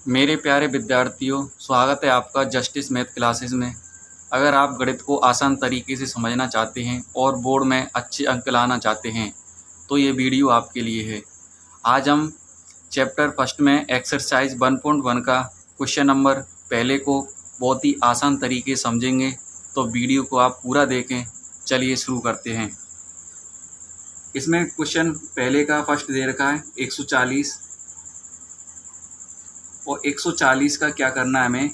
मेरे प्यारे विद्यार्थियों, स्वागत है आपका जस्टिस मैथ क्लासेस में। अगर आप गणित को आसान तरीके से समझना चाहते हैं और बोर्ड में अच्छे अंक लाना चाहते हैं तो ये वीडियो आपके लिए है। आज हम चैप्टर फर्स्ट में एक्सरसाइज 1.1 का क्वेश्चन नंबर पहले को बहुत ही आसान तरीके से समझेंगे, तो वीडियो को आप पूरा देखें। चलिए शुरू करते हैं। इसमें क्वेश्चन पहले का फर्स्ट दे रखा है 140 और 140 का क्या करना है हमें,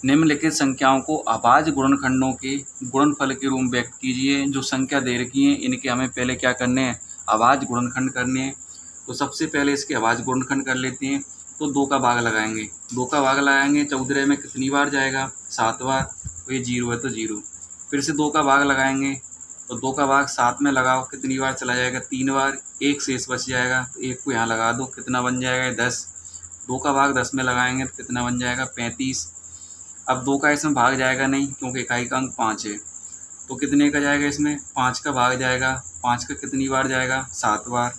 निम्नलिखित संख्याओं को अभाज्य गुणनखंडों के गुणनफल के रूप में व्यक्त कीजिए। जो संख्या दे रखी है इनके हमें पहले क्या करने हैं, अभाज्य गुणनखंड करने हैं। तो सबसे पहले इसके अभाज्य गुणनखंड कर लेते हैं। तो 2 का भाग लगाएंगे, 2 का भाग लगाएंगे 14 में कितनी बार जाएगा, 7 बार। तो ये 0 है तो 0। फिर से 2 का भाग लगाएंगे, तो 2 का भाग 7 में लगाओ, कितनी बार चला जाएगा, 3 बार। 1 शेष बच जाएगा तो 1 को यहाँ लगा दो, कितना बन जाएगा, 10। 2 का भाग 10 में लगाएंगे तो कितना बन जाएगा, 35। अब 2 का इसमें भाग जाएगा नहीं क्योंकि इकाई का अंक 5 है, तो कितने का जाएगा, इसमें 5 का भाग जाएगा। 5 का कितनी बार जाएगा, 7 बार।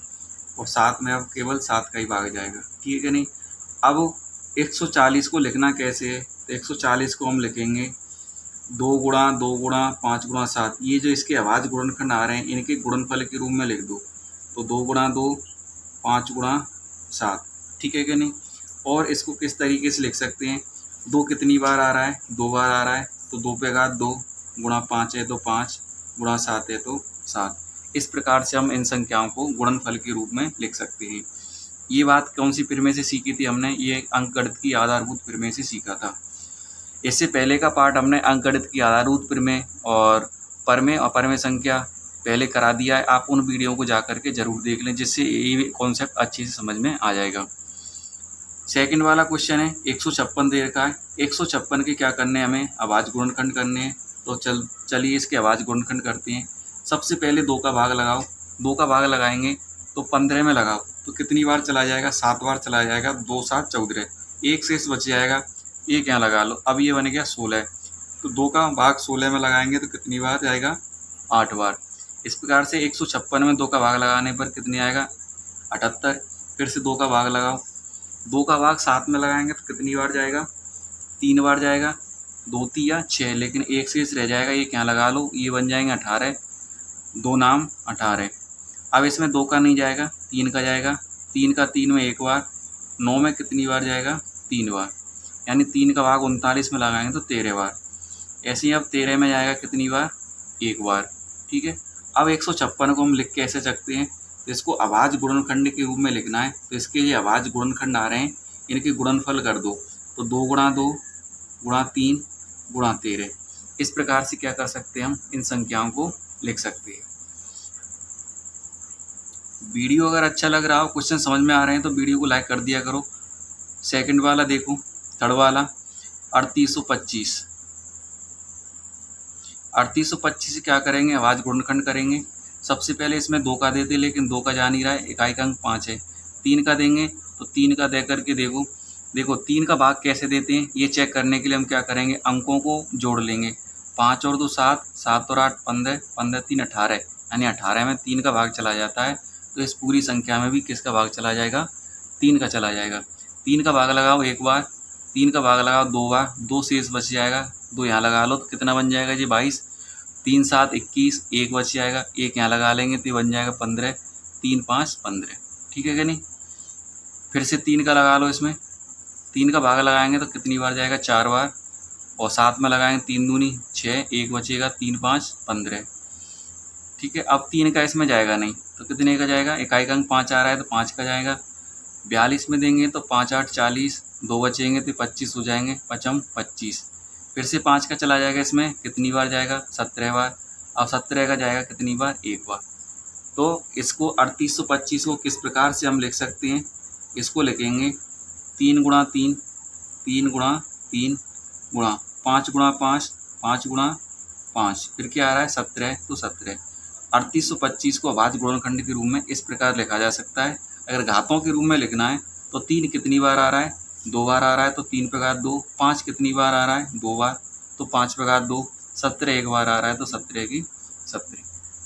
और 7 में अब केवल 7 का ही भाग जाएगा, ठीक है नहीं। अब 140 को लिखना कैसे है, तो 140 को हम लिखेंगे 2 गुणा 2 गुणा 5 गुणा 7। ये जो इसके अभाज्य गुणनखंड आ रहे हैं इनके गुणनफल के रूप में लिख दो। तो 2 गुणा 2 5 गुणा 7, ठीक है कि नहीं। और इसको किस तरीके से लिख सकते हैं, 2 कितनी बार आ रहा है, 2 बार आ रहा है, तो 2 पे घात 2 गुणा 5 है तो 5 गुणा 7 है तो 7। इस प्रकार से हम इन संख्याओं को गुणनफल के रूप में लिख सकते हैं। ये बात कौन सी प्रमेय से सीखी थी हमने, ये अंकगणित की आधारभूत प्रमेय से सीखा था। इससे पहले का पार्ट हमने अंकगणित की आधारभूत प्रमेय और परमेय और परमेय संख्या पहले करा दिया है। आप उन वीडियो को जा करके जरूर देख लें, जिससे ये कॉन्सेप्ट अच्छे से समझ में आ जाएगा। सेकंड वाला क्वेश्चन है 156 दे रखा है। 156 के क्या करने हैं, हमें अभाज्य गुणनखंड करने हैं। तो चलिए इसके अभाज्य गुणनखंड करते हैं। सबसे पहले 2 का भाग लगाओ, 2 का भाग लगाएंगे तो 15 में लगाओ, तो कितनी बार चला जाएगा, 7 बार चला जाएगा। 2 7 14, 1 शेष बच जाएगा, 1 यहाँ लगा लो। अब ये बन गया 16। तो 2 का भाग 16 में लगाएंगे तो कितनी बार जाएगा, 8 बार। इस प्रकार से 156 में 2 का भाग लगाने पर कितनी आएगा, 78। फिर से 2 का भाग लगाओ, 2 का भाग 7 में लगाएंगे तो कितनी बार जाएगा, 3 बार जाएगा। 2 तिया 6, लेकिन 1 शेष रह जाएगा, ये क्या लगा लो, ये बन जाएंगे 18। 2 नाम 18। अब इसमें 2 का नहीं जाएगा, 3 का जाएगा। 3 का 3 में 1 बार। 9 में कितनी बार जाएगा, 3 बार। यानी 3 का भाग 39 में लगाएंगे तो 13 बार। ऐसे ही अब 13 में जाएगा कितनी बार, 1 बार, ठीक है। अब 156 को हम लिख कैसे सकते हैं, तो इसको अभाज्य गुणनखंड के रूप में लिखना है। तो इसके लिए अभाज्य गुणनखंड आ रहे हैं, इनके गुणनफल कर दो। तो 2 गुणा 2 गुणा 3 गुणा 13। इस प्रकार से क्या कर सकते हैं, हम इन संख्याओं को लिख सकते हैं। वीडियो अगर अच्छा लग रहा हो, क्वेश्चन समझ में आ रहे हैं तो वीडियो को लाइक कर दिया करो। सेकंड वाला देखो, थर्ड वाला 3825। 3825 से क्या करेंगे, अभाज्य गुणनखंड करेंगे। सबसे पहले इसमें 2 का देते, लेकिन 2 का जा नहीं रहा है, इकाई का अंक 5 है। 3 का देंगे, तो 3 का दे करके देखो 3 का भाग कैसे देते हैं, ये चेक करने के लिए हम क्या करेंगे, अंकों को जोड़ लेंगे। 5 और 2 7, 7 और 8 15, 15 3 18, यानी 18 में 3 का भाग चला जाता है। तो इस पूरी संख्या में भी किसका भाग चला जाएगा, 3 का चला जाएगा। 3 का भाग लगाओ 1 बार, 3 का भाग लगाओ 2 बार, 2 शेष बच जाएगा, 2 यहाँ लगा लो तो कितना बन जाएगा जी, 22। 3 7 21, 1 बच जाएगा, 1 यहाँ लगा लेंगे तो बन जाएगा 15। 3 5 15, ठीक है कि नहीं। फिर से 3 का लगा लो, इसमें 3 का भाग लगाएंगे तो कितनी बार जाएगा, 4 बार। और 7 में लगाएंगे 3 दूनी 6, 1 बचेगा, 3 5 15, ठीक है। अब 3 का इसमें जाएगा नहीं, तो कितने का जाएगा, इकाई का अंक 5 आ रहा है तो 5 का जाएगा। 42 में देंगे तो 5 8 40, 2 बचेंगे तो 25 हो जाएंगे, 5 25। फिर से 5 का चला जाएगा, इसमें कितनी बार जाएगा, 17 बार। अब 17 का जाएगा कितनी बार, 1 बार। तो इसको 3825 को किस प्रकार से हम लिख सकते हैं, इसको लिखेंगे 3 गुणा 3 3 गुणा 3 गुणा 5 गुणा 5 5 गुणा 5। फिर क्या आ रहा है, 17, तो 17। 3825 को अभाज्य गुणनखंड के रूप में इस प्रकार लिखा जा सकता है। अगर घातों के रूप में लिखना है तो 3 कितनी बार आ रहा है, 2 बार आ रहा है, तो 3 पे घात 2। 5 कितनी बार आ रहा है, 2 बार, तो 5 पे घात 2। 17 1 बार आ रहा है तो 17 की 17,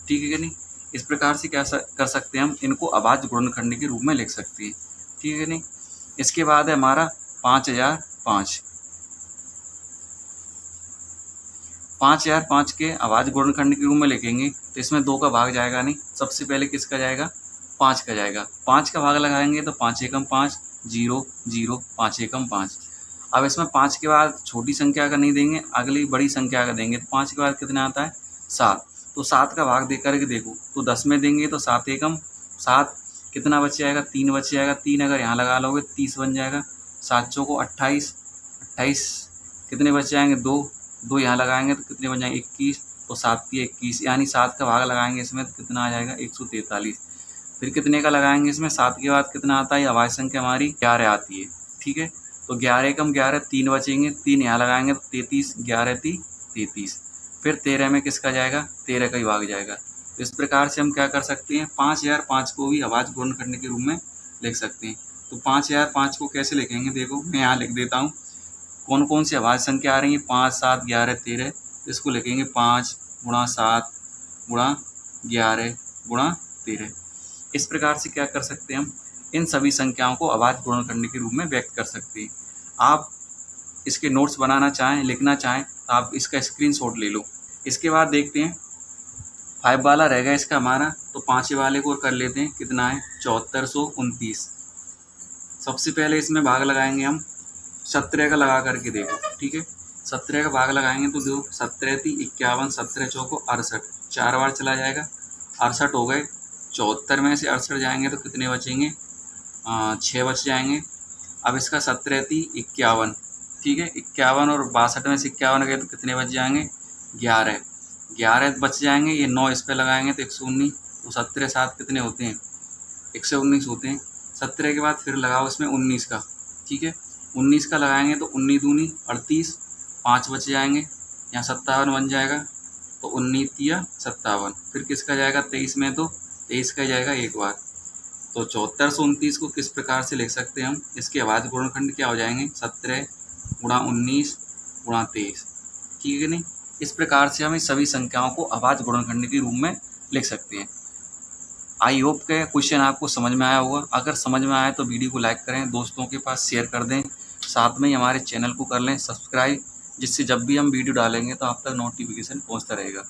ठीक है कि नहीं। इस प्रकार से क्या कर सकते हैं, हम इनको अभाज्य गुणनखंड के रूप में लिख सकते हैं, ठीक है कि नहीं। इसके बाद है हमारा 5005। 5005 के अभाज्य गुणनखंड के रूप में लिखेंगे तो इसमें 2 का भाग जाएगा नहीं, सबसे पहले किसका जाएगा, 5 का जाएगा। 5 का भाग लगाएंगे तो 5 एकम 5, 0 0, 5 एकम 5। अब इसमें 5 के बाद छोटी संख्या का नहीं देंगे, अगली बड़ी संख्या का देंगे। तो 5 के बाद कितना आता है, 7। तो 7 का भाग दे करके देखो तो 10 में देंगे तो 7 एकम 7, कितना बच जाएगा, 3 बच जाएगा। 3 अगर यहाँ लगा लोगे 30 बन जाएगा। 7 चौको 28, 28 कितने बच जाएंगे, 2 2 यहाँ लगाएंगे तो कितने बन जाएंगे, 21। तो 7 की 21, यानी 7 का भाग लगाएंगे इसमें तो कितना आ जाएगा, 143। फिर कितने का लगाएंगे इसमें, 7 के बाद कितना आता है, अभाज्य संख्या हमारी 11 आती है। ठीक है, तो 11 एकम 11, 3 बचेंगे, 3 यहाँ लगाएंगे तो 33, 11 × 33। फिर 13 में किसका जाएगा, 13 का ही भाग जाएगा। तो इस प्रकार से हम क्या कर सकते हैं, 5005 को भी अभाज्य गुणनखंड के रूप में लिख सकते हैं। तो 5005 को कैसे लिखेंगे, देखो मैं यहाँ लिख देता हूँ कौन कौन सी अभाज्य संख्या आ रही है, 5 7 11 13। तो इसको लिखेंगे 5 × 7 × 11 × 13। इस प्रकार से क्या कर सकते हैं, हम इन सभी संख्याओं को अभाज्य गुणनखंड के रूप में व्यक्त कर सकते हैं। आप इसके नोट्स बनाना चाहें, लिखना चाहें तो आप इसका स्क्रीनशॉट ले लो। इसके बाद देखते हैं 5 वाला रहेगा इसका हमारा, तो 5 वाले को कर लेते हैं, कितना है 7429। सबसे पहले इसमें भाग लगाएंगे हम 17 का लगा करके देखो। ठीक है, 17 का भाग लगाएंगे तो देखो 17 × 51, 17 चौको 68, 4 बार चला जाएगा, 68 हो गए। 74 में से 68 जाएंगे तो कितने बचेंगे, 6 बच जाएंगे। अब इसका 17 × 51, ठीक है, 51 और 62 में से 51 गए तो कितने बच जाएंगे, 11 11 बच जाएंगे। ये 9 इस पे लगाएंगे तो 119। तो 17 7 कितने होते हैं, 119 होते हैं। 17 के बाद फिर लगाओ इसमें 19 का। ठीक है, 19 का लगाएंगे तो 19 दूनी 38, 5 बच जाएंगे, यहाँ 57 बन जाएगा। तो 19 × 57। फिर किसका जाएगा, 23 में तो 23 का जाएगा एक बार। तो 7429 को किस प्रकार से लिख सकते हैं हम, इसके अभाज्य गुणनखंड क्या हो जाएंगे, 17 × 19 × 23। ठीक है नहीं, इस प्रकार से हम इस सभी संख्याओं को अभाज्य गुणनखंड के रूप में लिख सकते हैं। आई होप के क्वेश्चन आपको समझ में आया होगा। अगर समझ में आया तो वीडियो को लाइक करें, दोस्तों के पास शेयर कर दें, साथ में ही हमारे चैनल को कर लें सब्सक्राइब, जिससे जब भी हम वीडियो डालेंगे तो आप तक नोटिफिकेशन पहुंचता रहेगा।